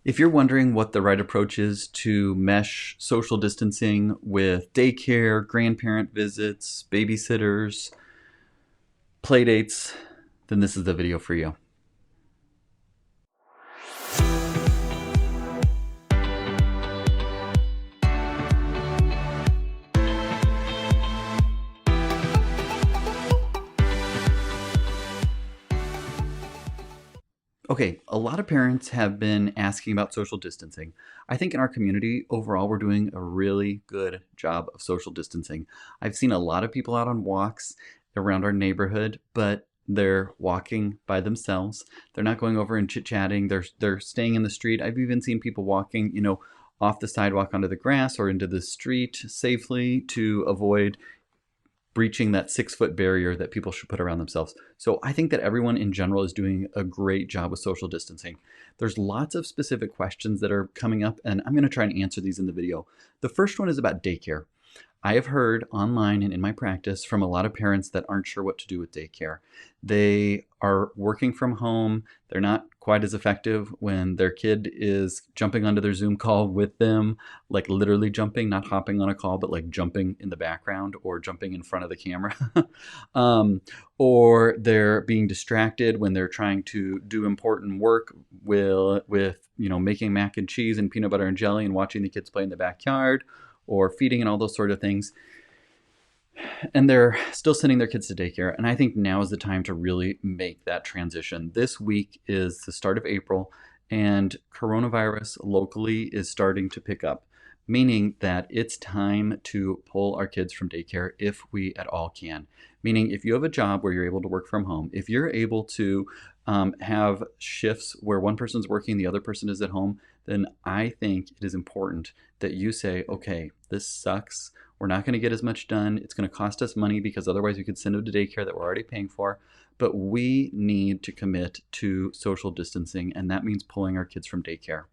If you're wondering what the right approach is to mesh social distancing with daycare, grandparent visits, babysitters, playdates, then this is the video for you. Okay, a lot of parents have been asking about social distancing. I think in our community overall, we're doing a really good job of social distancing. I've seen a lot of people out on walks around our neighborhood, but they're walking by themselves. They're not going over and chit-chatting. They're staying in the street. I've even seen people walking, off the sidewalk onto the grass or into the street safely to avoid breaching that 6 foot barrier that people should put around themselves. So I think that everyone in general is doing a great job with social distancing. There's lots of specific questions that are coming up, and I'm going to try and answer these in the video. The first one is about daycare. I have heard online and in my practice from a lot of parents that aren't sure what to do with daycare. They are working from home. They're not quite as effective when their kid is jumping onto their Zoom call with them, like literally jumping, not hopping on a call, but like jumping in the background or jumping in front of the camera. um, or they're being distracted when they're trying to do important work with making mac and cheese and peanut butter and jelly and watching the kids play in the backyard or feeding and all those sort of things. And they're still sending their kids to daycare. And I think now is the time to really make that transition. This week is the start of April, and coronavirus locally is starting to pick up, meaning that it's time to pull our kids from daycare if we at all can. Meaning, if you have a job where you're able to work from home, if you're able to have shifts where one person's working, the other person is at home, then I think it is important that you say, okay, this sucks. We're not going to get as much done. It's going to cost us money because otherwise we could send them to daycare that we're already paying for. But we need to commit to social distancing, and that means pulling our kids from daycare.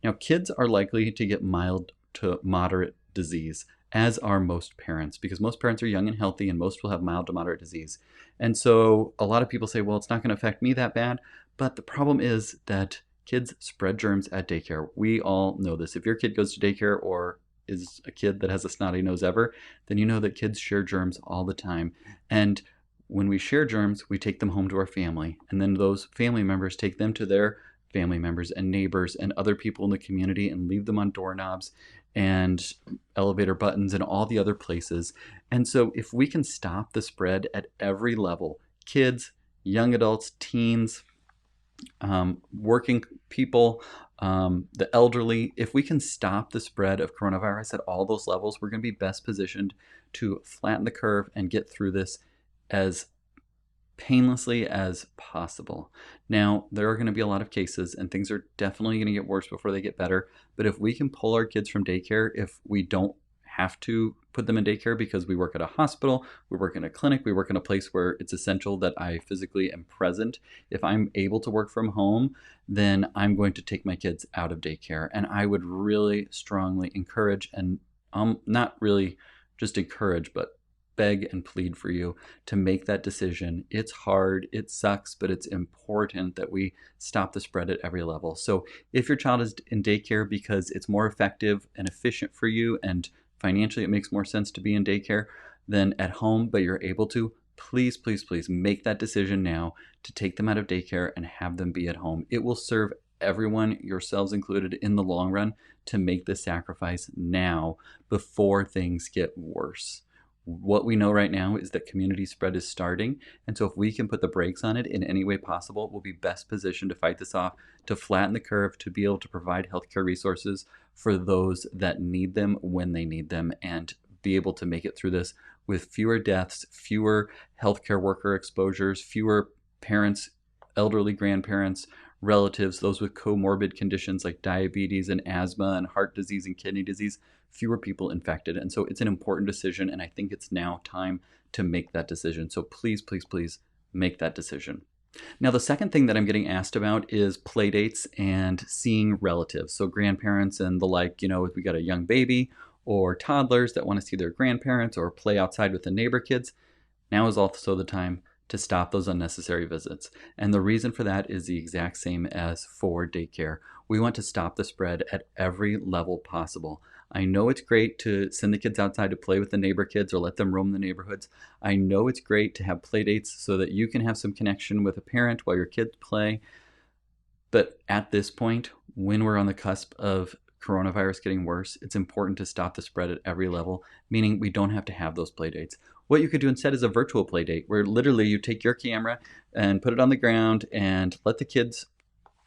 Now, kids are likely to get mild to moderate disease, as are most parents, because most parents are young and healthy, and most will have mild to moderate disease. And so a lot of people say, well, it's not going to affect me that bad. But the problem is that kids spread germs at daycare. We all know this. If your kid goes to daycare or is a kid that has a snotty nose ever, then you know that kids share germs all the time. And when we share germs, we take them home to our family. And then those family members take them to their family members and neighbors and other people in the community and leave them on doorknobs and elevator buttons and all the other places. And so if we can stop the spread at every level, kids, young adults, teens, working people, the elderly, if we can stop the spread of coronavirus at all those levels, we're going to be best positioned to flatten the curve and get through this as painlessly as possible. Now, there are going to be a lot of cases, and things are definitely going to get worse before they get better. But if we can pull our kids from daycare, if we don't have to put them in daycare because we work at a hospital, we work in a clinic, we work in a place where it's essential that I physically am present. If I'm able to work from home, then I'm going to take my kids out of daycare. And I would really strongly encourage, and not really just encourage, but beg and plead for you to make that decision. It's hard, it sucks, but it's important that we stop the spread at every level. So if your child is in daycare because it's more effective and efficient for you, and financially it makes more sense to be in daycare than at home, but you're able to, please, please, please make that decision now to take them out of daycare and have them be at home. It will serve everyone, yourselves included, in the long run to make this sacrifice now before things get worse. What we know right now is that community spread is starting, and so if we can put the brakes on it in any way possible, we'll be best positioned to fight this off, to flatten the curve, to be able to provide healthcare resources for those that need them when they need them, and be able to make it through this with fewer deaths, fewer healthcare worker exposures, fewer parents, elderly grandparents, relatives, those with comorbid conditions like diabetes and asthma and heart disease and kidney disease, fewer people infected. And so it's an important decision, and I think it's now time to make that decision. So please, please, please make that decision. Now, the second thing that I'm getting asked about is play dates and seeing relatives. So grandparents and the like, if we got a young baby or toddlers that want to see their grandparents or play outside with the neighbor kids, now is also the time to stop those unnecessary visits. And the reason for that is the exact same as for daycare. We want to stop the spread at every level possible. I know it's great to send the kids outside to play with the neighbor kids or let them roam the neighborhoods. I know it's great to have play dates so that you can have some connection with a parent while your kids play. But at this point, when we're on the cusp of coronavirus getting worse, it's important to stop the spread at every level, meaning we don't have to have those play dates. What you could do instead is a virtual play date where literally you take your camera and put it on the ground and let the kids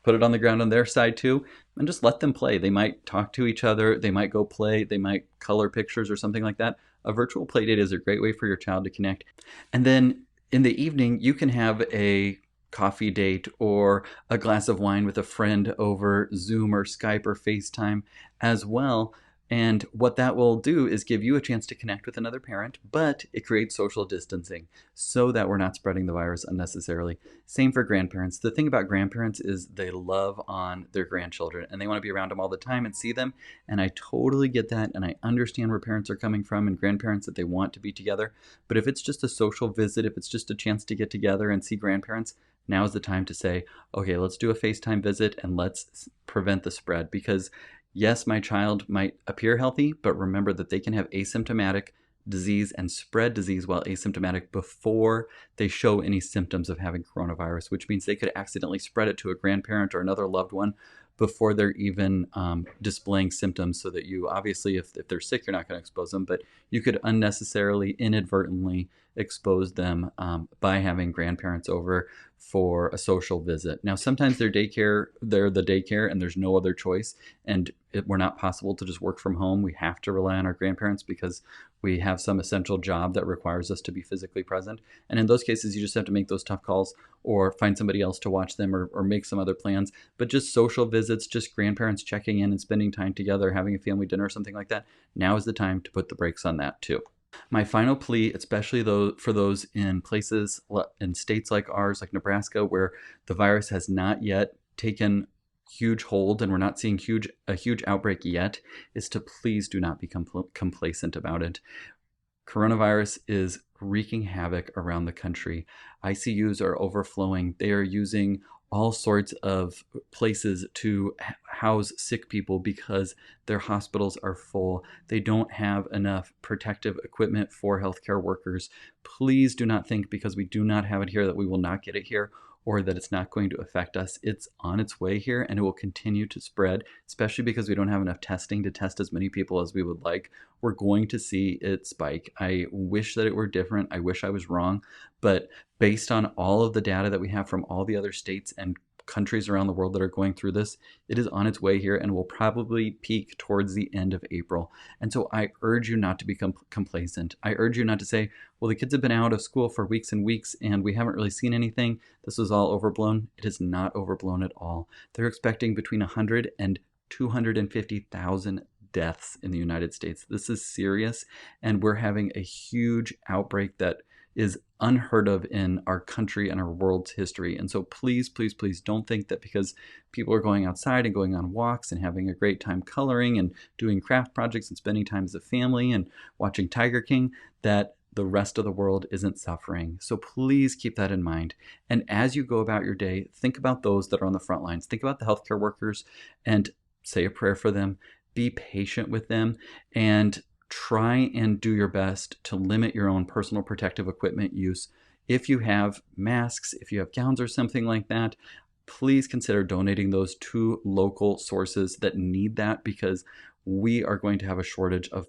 put it on the ground on their side too, and just let them play. They might talk to each other, they might go play, they might color pictures or something like that. A virtual play date is a great way for your child to connect. And then in the evening, you can have a coffee date or a glass of wine with a friend over Zoom or Skype or FaceTime as well. And what that will do is give you a chance to connect with another parent, but it creates social distancing so that we're not spreading the virus unnecessarily. Same for grandparents. The thing about grandparents is they love on their grandchildren and they want to be around them all the time and see them. And I totally get that. And I understand where parents are coming from and grandparents that they want to be together. But if it's just a social visit, if it's just a chance to get together and see grandparents, now is the time to say, okay, let's do a FaceTime visit and let's prevent the spread. Because yes, my child might appear healthy, but remember that they can have asymptomatic disease and spread disease while asymptomatic before they show any symptoms of having coronavirus, which means they could accidentally spread it to a grandparent or another loved one before they're even displaying symptoms. So that you, obviously, if they're sick, you're not going to expose them, but you could unnecessarily, inadvertently expose them by having grandparents over for a social visit. Now, sometimes they're the daycare and there's no other choice. And we're not possible to just work from home. We have to rely on our grandparents because we have some essential job that requires us to be physically present. And in those cases, you just have to make those tough calls or find somebody else to watch them or make some other plans. But just social visits, just grandparents checking in and spending time together, having a family dinner or something like that, now is the time to put the brakes on that too. My final plea, especially though for those in places in states like ours, like Nebraska, where the virus has not yet taken huge hold and we're not seeing a huge outbreak yet, is to please do not become complacent about it. Coronavirus is wreaking havoc around the country. ICUs are overflowing. They are using all sorts of places to house sick people because their hospitals are full. They don't have enough protective equipment for healthcare workers. Please do not think because we do not have it here that we will not get it here or that it's not going to affect us. It's on its way here and it will continue to spread, especially because we don't have enough testing to test as many people as we would like. We're going to see it spike. I wish that it were different. I wish I was wrong. But based on all of the data that we have from all the other states and countries around the world that are going through this, it is on its way here and will probably peak towards the end of April. And so I urge you not to become complacent. I urge you not to say, well, the kids have been out of school for weeks and weeks and we haven't really seen anything. This is all overblown. It is not overblown at all. They're expecting between 100 and 250,000 deaths in the United States. This is serious, and we're having a huge outbreak that is unheard of in our country and our world's history. And so please, please, please don't think that because people are going outside and going on walks and having a great time coloring and doing craft projects and spending time as a family and watching Tiger King, that the rest of the world isn't suffering. So please keep that in mind. And as you go about your day, think about those that are on the front lines. Think about the healthcare workers and say a prayer for them. Be patient with them and try and do your best to limit your own personal protective equipment use. If you have masks, if you have gowns or something like that, please consider donating those to local sources that need that, because we are going to have a shortage of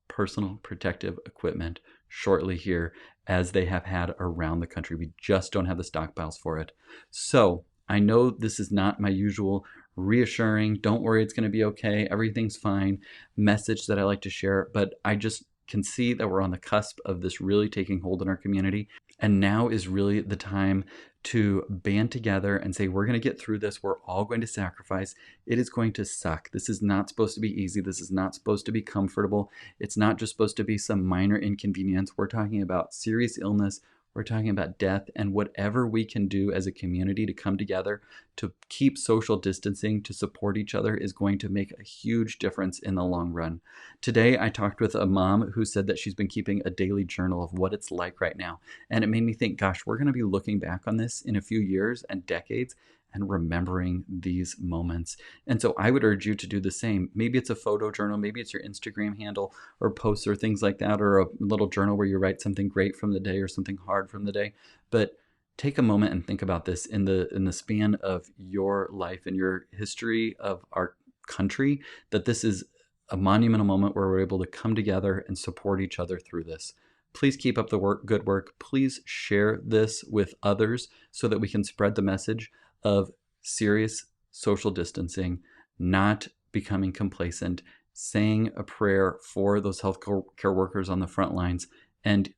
personal protective equipment shortly here, as they have had around the country. We just don't have the stockpiles for it. So I know this is not my usual reassuring, don't worry, it's going to be okay, everything's fine message that I like to share, but I just can see that we're on the cusp of this really taking hold in our community. And now is really the time to band together and say, we're going to get through this. We're all going to sacrifice. It is going to suck. This is not supposed to be easy. This is not supposed to be comfortable. It's not just supposed to be some minor inconvenience. We're talking about serious illness. We're talking about death, and whatever we can do as a community to come together to keep social distancing, to support each other, is going to make a huge difference in the long run. Today, I talked with a mom who said that she's been keeping a daily journal of what it's like right now. And it made me think, gosh, we're going to be looking back on this in a few years and decades, and remembering these moments. And so I would urge you to do the same. Maybe it's a photo journal, maybe it's your Instagram handle or posts or things like that, or a little journal where you write something great from the day or something hard from the day. But take a moment and think about this in the span of your life and your history of our country, that this is a monumental moment where we're able to come together and support each other through this. Please keep up the good work. Please share this with others so that we can spread the message of serious social distancing, not becoming complacent, saying a prayer for those healthcare workers on the front lines, and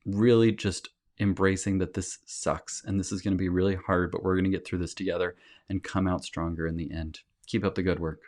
really just embracing that this sucks and this is going to be really hard, but we're going to get through this together and come out stronger in the end. Keep up the good work.